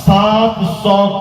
700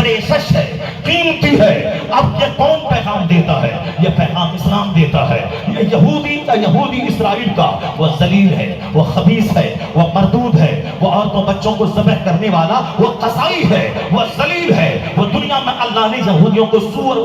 پریشش ہے، قیمتی ہے. اب یہ کون پیغام دیتا ہے؟ یہ پیغام اسلام دیتا ہے. یہ یہودی اسرائیل کا وہ ذلیل ہے، وہ خبیث ہے، وہ مردود ہے، وہ عورتوں بچوں کو ذبح کرنے والا، وہ قصائی ہے، وہ ذلیل ہے. وہ دنیا میں اللہ نے یہودیوں کو سور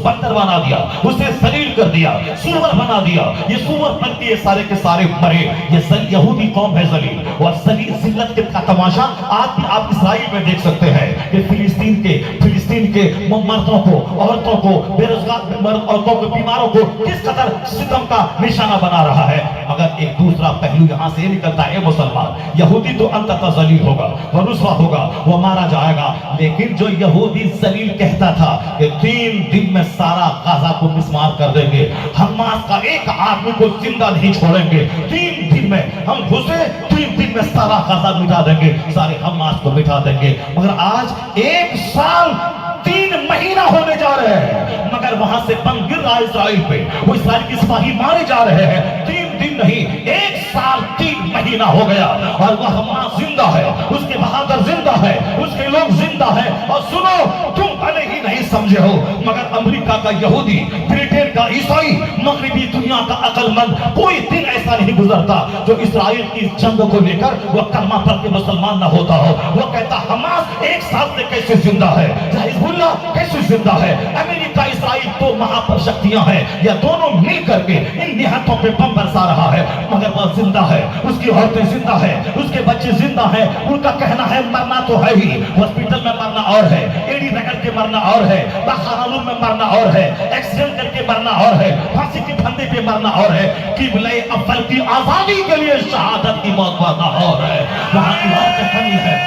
بندر بنا دیا، اسے ذلیل کر دیا، سور بنا دیا. یہ سور بن کے سارے کے سارے مرے. یہ یہودی قوم ہے ذلیل. اور ذلیل ذلت کا تماشا آپ اسرائیل میں دیکھ سکتے ہیں کہ فلسطین کے مردوں کو، عورتوں کو، بے روزگار عورتوں کو، بیماروں کو کس قدر ستم کا نشانہ بنا رہا ہے. مگر ایک دوسرا پہلو یہاں سے نکلتا ہے، مسلمان یہودی تو انتہا ذلیل ہوگا، وہ رسوا ہوگا، وہ مارا جائے گا. لیکن جو یہودی ذلیل کہتا تھا کہ 3 دن میں سارا غزہ کو مسمار کر دیں گے، حماس کا ایک آدمی کو زندہ نہیں چھوڑیں گے، 3 دن میں ہم گھسے، 3 دن میں سارا غزہ مٹا دیں گے، سارے حماس کو مٹا دیں گے. مگر آج 1 سال 3 مہینہ ہونے جا رہے ہیں، مگر وہاں سے بم گر رہا ہے اسرائیل پہ، وہ اسرائیل کی سپاہی مارے جا رہے ہیں. 3 دن نہیں، 1 سال 3 مہینہ ہو گیا، اور وہ حماس زندہ ہے، اس کے بہادر زندہ ہے، اس کے لوگ زندہ ہیں. اور سنو، تم بھلے ہی نہیں سمجھے ہو، مگر امریکہ کا یہودی، برٹن کا عیسائی، مغربی دنیا کا عقل مند، کوئی دن ایسا نہیں گزرتا جو اسرائیل کی جنگ کو لے کر وہ کلمہ پڑھ کے مسلمان نہ ہوتا ہو. وہ کہتا حماس 1 سال سے کیسے زندہ ہے، حزب اللہ کیسے زندہ ہے، امریکہ اسرائیل تو مہا شکتیاں ہیں، یا دونوں مل کر کے ان نہتوں پہ بم برسا رہا ہے، مگر وہ زندہ ہے، اس کی عورتیں زندہ ہیں، اس کے بچے زندہ ہیں. ان کا کہنا ہے مرنا تو ہے ہی، ہاسپٹل میں مرنا اور ہے، ایڈی رگڑ کے مرنا اور ہے، بخارالون میں مرنا اور ہے، ایکسیڈنٹ کر کے مرنا اور ہے، پھانسی کے پھندے پہ مرنا اور ہے. قبلہ اول کی آزادی کے لیے شہادت کی موت پانا اور ہے. وہاں کی بات کمی ہے.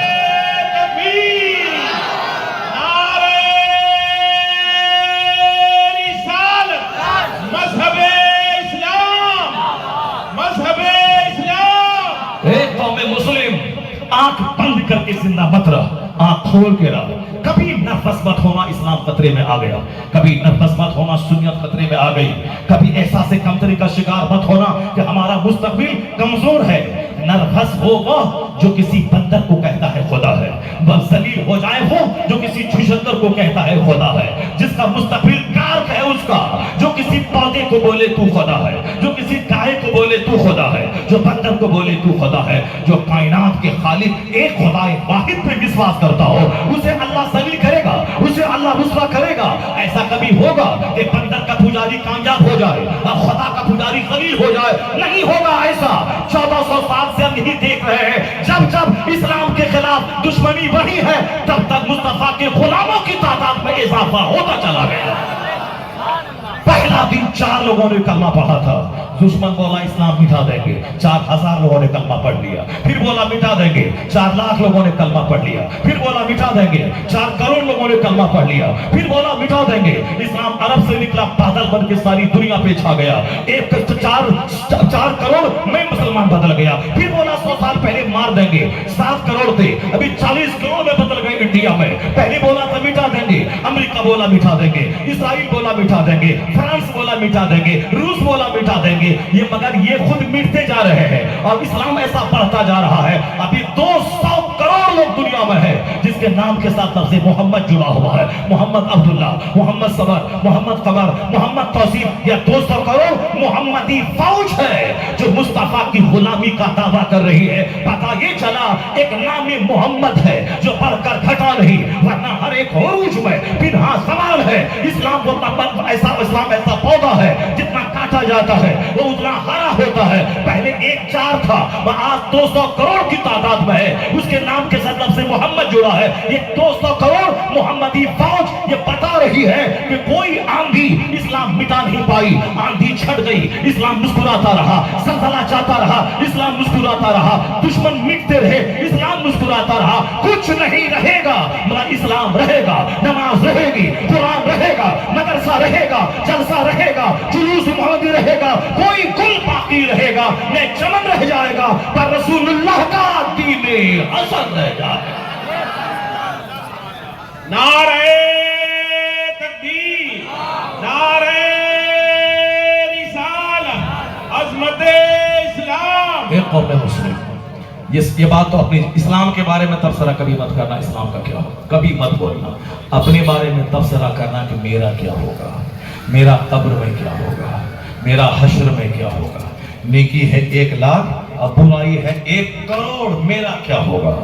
آنکھ بند کر کے زندہ مت رہ، آنکھ کھول کے رہ. کبھی نرفس مت ہونا اسلام خطرے میں آ گیا، کبھی نرفس مت ہونا سنت خطرے میں آ گئی، کبھی احساس کمتری کا شکار مت ہونا کہ ہمارا مستقبل کمزور ہے. نرفس ہو وہ جو کسی بندر کو کہتا ہے خدا ہے، بس ذلیل ہو جائے وہ جو کسی چھشتر کو کہتا ہے خدا ہے، جس کا مستقبل کارک ہے اس کا، جو کسی پودے کو بولے تو خدا ہے، جو کسی گائے کو بولے تو خدا ہے، جو بندر کو بولے تو خدا ہے. جو کائنات کے خالق ایک خدا واحد پہ وشواس کرتا ہو، اسے اللہ ذلیل کرے گا، اسے اللہ رسوا کرے گا. ایسا کبھی ہوگا کہ بندر کا پجاری کامیاب ہو جائے اور خدا کا پجاری ذلیل ہو جائے؟ نہیں ہوگا ایسا. 1400 سال سے ہم یہی دیکھ رہے ہیں، جب جب اسلام کے خلاف دشمنی بڑھی ہے تب تک مصطفیٰ کے غلاموں کی تعداد میں اضافہ ہوتا چلا گیا. پہلا دن 4 لوگوں نے کلمہ پڑھا تھا، دشمن بولا اسلام مٹا دیں گے، 4000 لوگوں نے کلمہ پڑھ لیا. پھر بولا مٹا دیں گے، 4 لاکھ لوگوں نے کلمہ پڑھ لیا. پھر بولا مٹا دیں گے، 4 کروڑ لوگوں نے کلمہ پڑھ لیا. پھر بولا مٹا دیں گے. اسلام عرب سے نکلا، بادل بن کے ساری دنیا پہ چھا گیا. 4 کروڑ میں مسلمان بدل گیا. پھر بولا 100 سال پہلے مار دیں گے، 7 کروڑ تھے، ابھی 40 کروڑ میں بدل گئے انڈیا میں. پہلے بولا تھا مٹا دیں گے، امریکہ بولا مٹا دیں گے، اسرائیل بولا مٹا دیں گے، فرانس بولا مٹا دیں گے، روس بولا مٹا دیں گے. یہ مگر یہ خود مٹتے جا رہے ہیں اور اسلام ایسا بڑھتا جا رہا ہے. ابھی 200 کروڑ لوگ دنیا میں ہیں جس کے نام کے ساتھ لفظ محمد جڑا ہوا ہے. محمد عبداللہ، محمد صبر، محمد قمر، محمد توصیف. یہ 200 کروڑ محمدی فوج ہے جو مصطفیٰ کی غلامی کا دعویٰ کر رہی ہے. پتہ یہ چلا ایک نام محمد ہے جو بڑھ کر گھٹا نہیں، ورنہ ہر ایک عروج میں پنہا سوال ہے. اسلام ایسا پودا ہے جتنا کاٹا جاتا ہے وہ اتنا ہرا ہوتا ہے. پہلے 1-4 تھا، آج 200 کروڑ کی تعداد میں ہے. اس کے نام کے ساتھ لفظ محمد جڑا ہے. یہ 200 کروڑ محمدی فوج یہ بتا رہی ہے کہ کوئی آندھی اسلام مٹا نہیں پائی. آندھی چھٹ گئی، اسلام مسکراتا رہا، زلزلہ چاہتا رہا، اسلام مسکراتا رہا، دشمن مٹتے رہے، اسلام مسکراتا رہا. کچھ نہیں رہے گا مگر اسلام رہے گا. نماز رہے گی، قرآن رہے گا، مدرسہ رہے گا، جلسہ رہے گا، جلوس محمدی رہے گا. کوئی گل باقی رہے گا نہ چمن رہ جائے گا، پر رسول اللہ کا دین حسن رہ جائے گا. نعرہ تکبیر، نعرہ رسالت، عظمت اسلام. ایک قوم مسلم یہ بات تو اپنی اسلام کے بارے میں تبصرہ کبھی مت کرنا، اسلام کا کیا ہوگا کبھی مت بولنا، اپنے بارے میں تبصرہ کرنا کہ میرا کیا ہوگا، میرا قبر میں کیا ہوگا، میرا حشر میں کیا ہوگا، نیکی ہے 1 لاکھ اور برائی ہے 1 کروڑ، میرا کیا ہوگا۔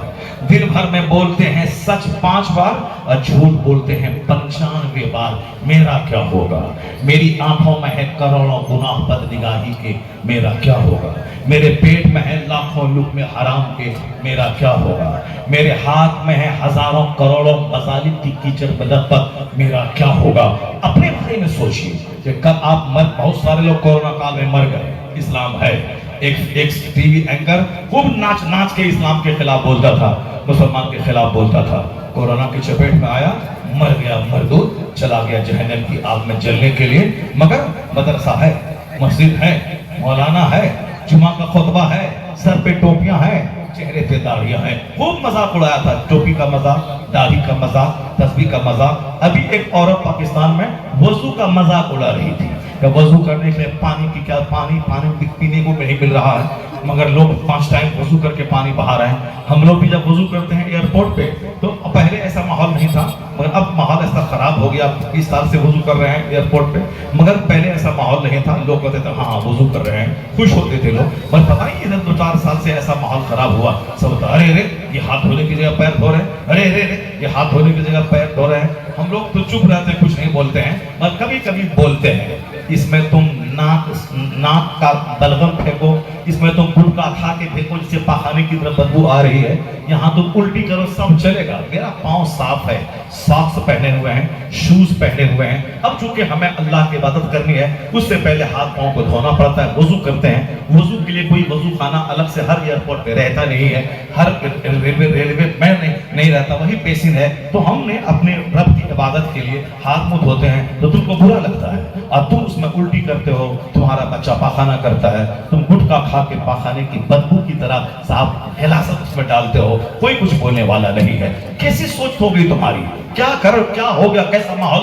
دن بھر میں بولتے ہیں سچ 5 بار اور جھوٹ بولتے ہیں 95 بار، میرا کیا ہوگا۔ میری آنکھوں میں ہے کروڑوں گناہ بدنگاہی کے، میرا کیا ہوگا۔ میرے پیٹ میں ہے لاکھوں لقمے حرام کے، میرا کیا ہوگا۔ میرے ہاتھ میں ہے ہزاروں کروڑوں مظالم کی کیچڑ بدبخت، میرا کیا ہوگا۔ اپنے بارے میں سوچئے کہ کل آپ بہت سارے لوگ کورونا کال میں مر گئے، اسلام ہے۔ ایک ٹی وی اینکر خوب ناچ کے اسلام کے خلاف بولتا تھا، مسلمان کے خلاف بولتا تھا، کورونا کی چپیٹ میں آیا، مر گیا، مردود چلا گیا جہنم کی آگ میں جلنے کے لیے۔ مگر مدرسہ ہے، مسجد ہے، مولانا ہے، جمعہ کا خطبہ ہے، سر پہ ٹوپیاں ہیں، چہرے پہ داڑھیاں ہیں، خوب مذاق اڑایا تھا، ٹوپی کا مذاق، داڑھی کا مذاق، تسبیح کا مذاق۔ ابھی ایک عورت پاکستان میں وضو کا مذاق اڑا رہی تھی کہ وضو کرنے کے لیے پانی کی کیا، پانی پینے کو نہیں مل رہا ہے، مگر لوگ 5 ٹائم وضو کر کے پانی بہا رہے ہیں۔ ہم لوگ بھی جب وضو کرتے ہیں ایئرپورٹ پہ تو پہلے ایسا ماحول نہیں تھا، مگر اب ماحول ایسا خراب ہو گیا، 20 سال سے وضو کر رہے ہیں ایئرپورٹ پہ، مگر پہلے ایسا ماحول نہیں تھا، لوگ کہتے تھے ہاں وضو کر رہے ہیں، خوش ہوتے تھے لوگ۔ پر پتہ نہیں ادھر 2-4 سال سے ایسا ماحول خراب ہوا، سب ہوتا ارے ارے یہ ہاتھ دھونے کی جگہ پیر دھو رہے ہیں، ارے ارے ارے یہ ہاتھ دھونے کی جگہ پیر دھو رہے ہیں۔ ہم لوگ تو چپ رہتے ہیں، کچھ نہیں بولتے ہیں، اور کبھی کبھی بولتے ہیں، اس میں تم ناک کا بلغم پھینکو، اس میں تم گٹکا کھا کے پھینکو جس سے پاخانے کی طرف بدبو آ رہی ہے، یہاں تم الٹی کرو سب چلے گا۔ میرا پاؤں صاف ہے، ساکس پہنے ہوئے ہیں، شوز پہنے ہوئے ہیں۔ اب چونکہ ہمیں اللہ کی عبادت کرنی ہے، اس سے پہلے ہاتھ پاؤں کو دھونا پڑتا ہے، وضو کرتے ہیں۔ وضو کے لیے کوئی وضو خانہ الگ سے ہر ایئرپورٹ پہ رہتا نہیں ہے، ہر ریلوے میں نہیں رہتا، وہی بیسن ہے۔ تو ہم نے اپنے رب کی عبادت کے لیے ہاتھ منہ دھوتے ہیں تو تم کو برا لگتا ہے، اور تم اس میں الٹی کرتے ہو، تمہارا بچہ پاخانہ کرتا ہے، تم گٹکا کھا کے پاخانے کی بدبو کی طرح صاحب غلاظت اس میں ڈالتے ہو، کوئی کچھ بولنے والا نہیں ہے۔ کیسی سوچ ہو گئی تمہاری، کیا ہو گیا، کیسا ماحول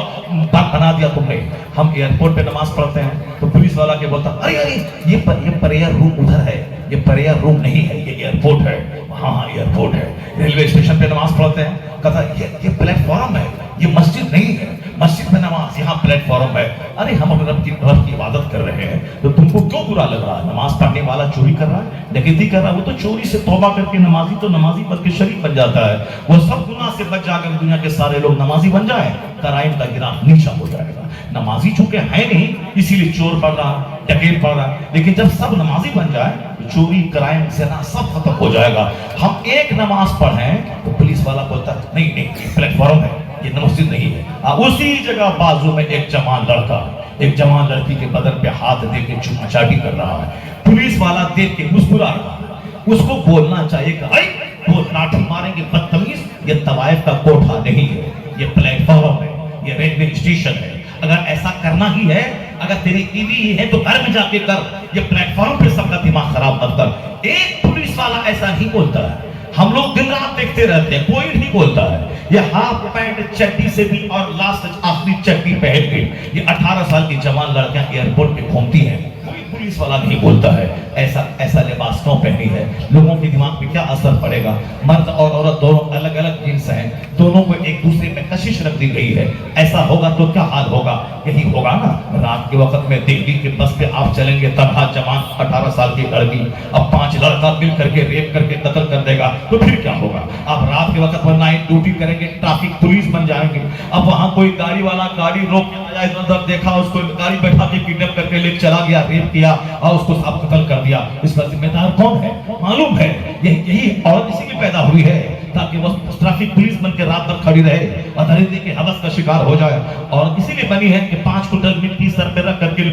بنا دیا تم نے۔ ہم ایئرپورٹ پہ نماز پڑھتے ہیں تو پولیس والا کے بولتا ارے ارے یہ پریئر روم ادھر ہے، یہ پریئر روم نہیں ہے، یہ ایئرپورٹ ہے۔ ہاں ایئرپورٹ ہے۔ ریلوے اسٹیشن پہ نماز پڑھتے ہیں، کہتا یہ پلیٹ فارم ہے، یہ مسجد نہیں ہے، مسجد میں نماز، یہاں پلیٹ فارم ہے۔ ارے ہم اپنے رب کی عبادت کر رہے ہیں تو تم کو کیوں برا لگ رہا ہے؟ نماز پڑھنے والا چوری کر رہا ہے، ڈکیتی کر رہا ہے، وہ تو چوری سے توبہ کر کے نمازی تو نمازی بن کے شریک بن جاتا ہے۔ وہ سب گناہ سے بچ جا کر دنیا کے سارے لوگ نمازی بن جائیں، کرائم کا گراف نیچا ہو جائے گا۔ نمازی چونکہ ہے نہیں اسی لیے چور پڑھ رہا، ڈکیت پڑھ رہا، لیکن جب سب نمازی بن جائے تو چوری، کرائم، زنا سب ختم ہو جائے گا۔ ہم ایک نماز پڑھیں تو پولیس والا بولتا ہے نہیں نہیں پلیٹ فارم ہے، یہ مسجد نہیں ہے۔ اسی جگہ بازو میں ایک جوان لڑکا ایک جوان لڑکی کے بدن پہ ہاتھ دے کے چوما چاٹی کر رہا ہے، پولیس والا دیکھ کے مسکرا رہا ہے۔ اس کو بولنا چاہیے کہ اے وہ لاٹھی ماریں گے بدتمیز، یہ طوائف کا کوٹھا نہیں ہے، یہ پلیٹ فارم ہے، یہ ریلوے اسٹیشن ہے۔ اگر ایسا کرنا ہی ہے، اگر تیری ٹی وی ہے تو گھر میں جا کے کر، یہ پلیٹ فارم پہ سب کا دماغ خراب مت کر۔ ایک پولیس والا ایسا نہیں بولتا ہے، ہم لوگ دن رات دیکھتے رہتے ہیں، کوئی نہیں بولتا ہے۔ یہ ہاف پینٹ چڈی سے بھی اور لاسٹ آخری چڈی پہن کے یہ 18 سال کی جوان لڑکیاں ایئرپورٹ پہ گھومتی ہیں، کوئی پولیس والا نہیں بولتا ہے ایسا لباس کیوں پہنی ہے۔ لوگوں کے دماغ پہ کیا اثر پڑے گا؟ مرد اور عورت دونوں الگ الگ جنس ہیں، دونوں کو ایک دوسرے میں کشش رکھ دی گئی ہے۔ ایسا ہوگا تو کیا حال ہوگا؟ یہی ہوگا نا، رات کے وقت میں دہلی کے بس پہ آپ چلیں گے، تنہا جوان 18 سال کی لڑکی، اب 5 لڑکا مل کر کے ریپ کر کے قتل کر دے گا تو پھر کیا ہوگا؟ آپ رات کے وقت میں نائٹ ڈیوٹی کریں گے، ٹریفک پولیس بن جائیں گے، اب وہاں کوئی گاڑی والا گاڑی روک کے آیا، ادھر ادھر دیکھا، اس کو گاڑی بیٹھا کے کڈنیپ کر کے لے چلا گیا، ریپ کیا اور اس کو صاحب قتل کر دیا، اس کا ذمہ دار کون ہے؟ معلوم ہے یہی عورت اسی لیے پیدا ہوئی ہے تاکہ وہ ٹریفک پولیس بن کے رات بھر کھڑی رہے اور درندے کے ہوس کا شکار ہو جائے، اور اسی لیے بنی ہے کہ 5 کنٹل مٹی سر پہ رکھ کر کے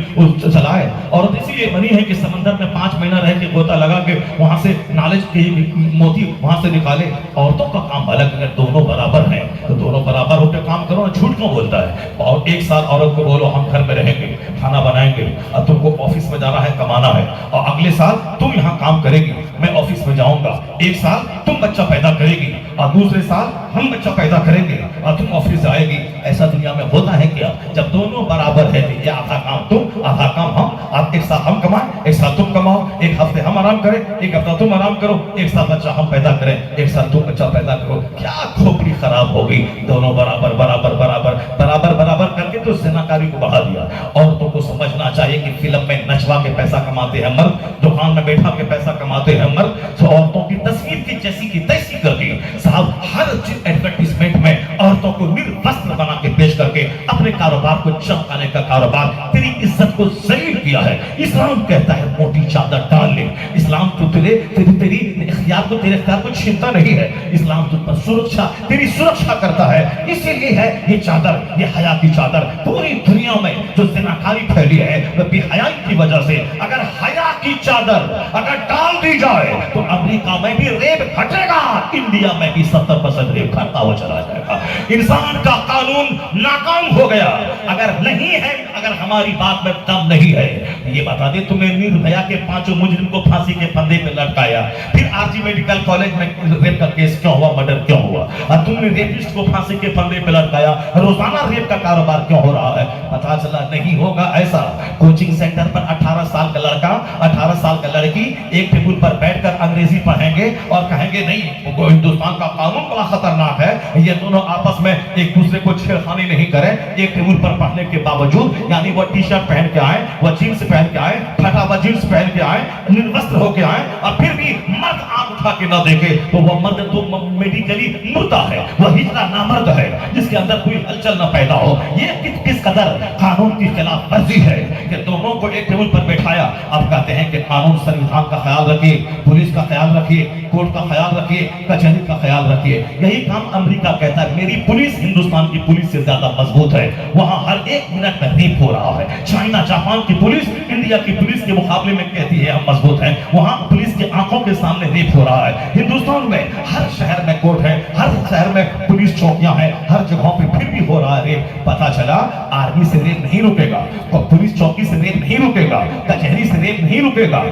چلائے، اور اسی لیے بنی ہے کہ سمندر میں 5 مہینہ رہ کے غوطہ لگا کے وہاں سے نالج کے موتی وہاں سے نکالے۔ عورتوں کا کام الگ، اگر دونوں برابر ہیں تو دونوں برابر ہو کے کام کرو، جھوٹ کیوں بولتا ہے؟ اور 1 سال عورت کو بولو ہم گھر میں رہیں گے، کھانا بنائیں گے، اور تم کو آفس میں جانا ہے، کمانا ہے، اور اگلے سال تم یہاں کام کرے گی، میں آفس میں جاؤں گا، 1 سال تم بچہ پیدا کرے گی، اور دوسرے سال ہم بچہ پیدا کریں گے اور تم آفس سے آئے گی. ایسا دنیا میں ہوتا ہے کیا؟ جب دونوں برابر ہے یہ آدھا کام تم آدھا کام ہم, آپ ایک سال ہم کمائیں ایک سال تم کماؤ, ایک ہفتے ہم آرام کریں ایک ہفتہ تم آرام کرو, ایک سال بچہ ہم پیدا کریں ایک سال تم بچہ پیدا کرو. کیا کھوپڑی خراب ہو گئی, دونوں برابر برابر برابر برابر برابر کر کے تو زناکاری کو بڑھا دیا. عورتوں کو سمجھنا چاہیے کہ فلم میں نچوا کے پیسہ کماتے ہیں مرد, دکان میں بیٹھا کے پیسہ کماتے ہیں مرد, تو عورتوں کی تصویر کی جیسی کی تیسی کر دی. صاحب ہر ایڈورٹیزمنٹ میں عورتوں کو نروستر بنا کے پیش کر کے اپنے کاروبار کو چمکانے کا کاروبار, تیری عزت کو ذلیل کیا ہے. اسلام کہتا ہے موٹی چادر ڈال لے. اسلام تو تیری اختیار کو تیرے اختیار کو چھینتا نہیں ہے. اسلام تجھ پر سرکشا تیری سرکشا کرتا ہے. اسی لیے ہے یہ چادر, یہ حیا کی چادر. پوری دنیا میں جو زناکاری پھیلی ہے وہ بے حیائی کی وجہ سے. اگر حیا کی چادر اگر ڈال دی جائے تو امریکہ میں بھی ریپ گھٹے گا, انڈیا میں بھی 70% ریپ گھٹتا ہوا چلا جائے گا. انسان کا قانون ناکام ہو گیا. اگر نہیں ہے, اگر ہماری بات میں دم نہیں ہے, یہ بتا دے تمہیں نربھیا کے 5 مجرم کو پھانسی کے پھندے پہ لٹکایا, پھر آر جی میڈیکل کالج میں ریپ کا کیس کیوں ہوا, مرڈر کیوں ہوا, اور تم نے ریپسٹ کو پھانسی کے پھندے پہ لٹکایا, روزانہ ریپ کا کاروبار کیوں ہو رہا ہے؟ پتا چلا نہیں ہوگا ایسا. کوچنگ سینٹر پر 18 سال کا لڑکا 18 سال کا لڑکی ایک ٹیبل پر بیٹھ کر انگریزی پڑھیں گے اور کہیں گے نہیں وہ ہندوستان کا قانون بڑا خطرناک ہے, یہ دونوں آپس میں ایک دوسرے کو چھیڑخانی نہیں کریں. ایک ٹیبل پر پڑھنے کے باوجود, یعنی وہ ٹی شرٹ پہن کے آئے, وہ جینس پہن کے آئے, پھٹا ہوا جینس پہن کے آئے, نروستر ہو کے آئے, اور پھر بھی مرد آنکھ اٹھا کے نہ دیکھے تو وہ مرد تو میڈیکلی مردہ ہے, وہ ہجرا نامرد ہے جس کے اندر کوئی ہلچل نہ پیدا ہو. یہ کس قدر قانون کی خلاف ورزی ہے کہ دونوں کو ایک ٹیبل پر بیٹھایا. اب کہتے ہیں کہ قانون سنویدھان کا خیال رکھیے, پولیس کا خیال رکھیے, کورٹ کا خیال رکھیے, کچہری کا خیال رکھیے. یہی کام امریکہ کہتا ہے میری پولیس ہندوستان کی پولیس سے زیادہ مضبوط ہے, وہاں ہر ایک منٹ میں ریپ ہو رہا ہے. چائنا جاپان کی پولیس انڈیا کی پولیس کے مقابلے میں کہتی ہے ہم مضبوط ہیں, وہاں پولیس کی آنکھوں کے سامنے ریپ ہو رہا ہے. ہندوستان میں ہر شہر میں کورٹ ہے, ہر شہر میں پولیس چوکیاں ہیں, ہر جگہوں پہ پھر بھی ہو رہا ہے ریپ. پتا چلا آرمی سے ریپ نہیں رکے گا, پولیس چوکی سے ریپ نہیں رکے گا, کچہری سے ریپ نہیں رکے گا,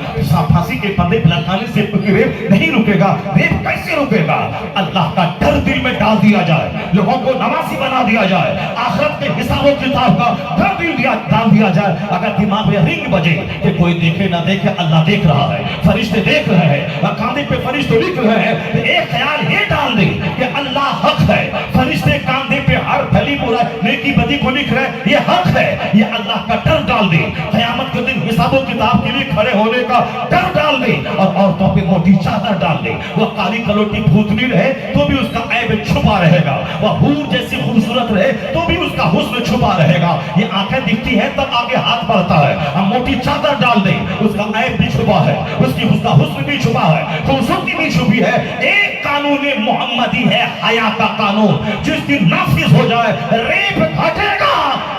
پھانسی کے پھندے پہ لٹکانے سے ریپ نہیں رکے گا. ریپ کیسے رکے گا؟ اللہ کا ڈر دل میں ڈال دیا جائے, لوگوں کو نمازی بنا دیا جائے, آخرت کے حساب و کتاب کا ڈر دل ڈال دیا جائے. اگر دماغ میں رنگ بجے کہ کوئی دیکھے نہ دیکھے اللہ دیکھ رہا ہے, فرشتے دیکھ رہے ہیں, اور کاندھے پہ فرشتے لکھ رہے ہیں, تو ایک خیال یہ ڈال دے کہ اللہ حق ہے, فرشتے کاندھے پہ ہر بھلی برا نیکی بدی کو لکھ رہے ہیں, یہ حق ہے. یہ اللہ کا ڈر ڈال دے, قیامت کے دن حساب و کتاب کے لیے کھڑے ہونے کا ڈر ڈال دے, اور عورتوں پہ موٹی چادر ڈال دے. وہ کالی کلوٹی بھوتنی رہے تو بھی اس کا عیب چھپا رہے گا, وہ حور جیسی خوبصورت رہے تو بھی اس کا حسن چھپا رہے گا. یہ آنکھیں دکھتی ہے تب آگے ہاتھ بڑھتا ہے, ہم موٹی چادر ڈال دیں اس کا عیب بھی چھپا ہے, اس کا حسن بھی چھپا ہے, خوبصورتی بھی چھپی ہے. ایک قانون محمدی ہے حیا کا قانون, جس دن نافذ ہو جائے ریپ گھٹے گا,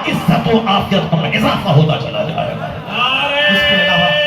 عزت و عافیت میں اضافہ ہوتا چلا جائے گا.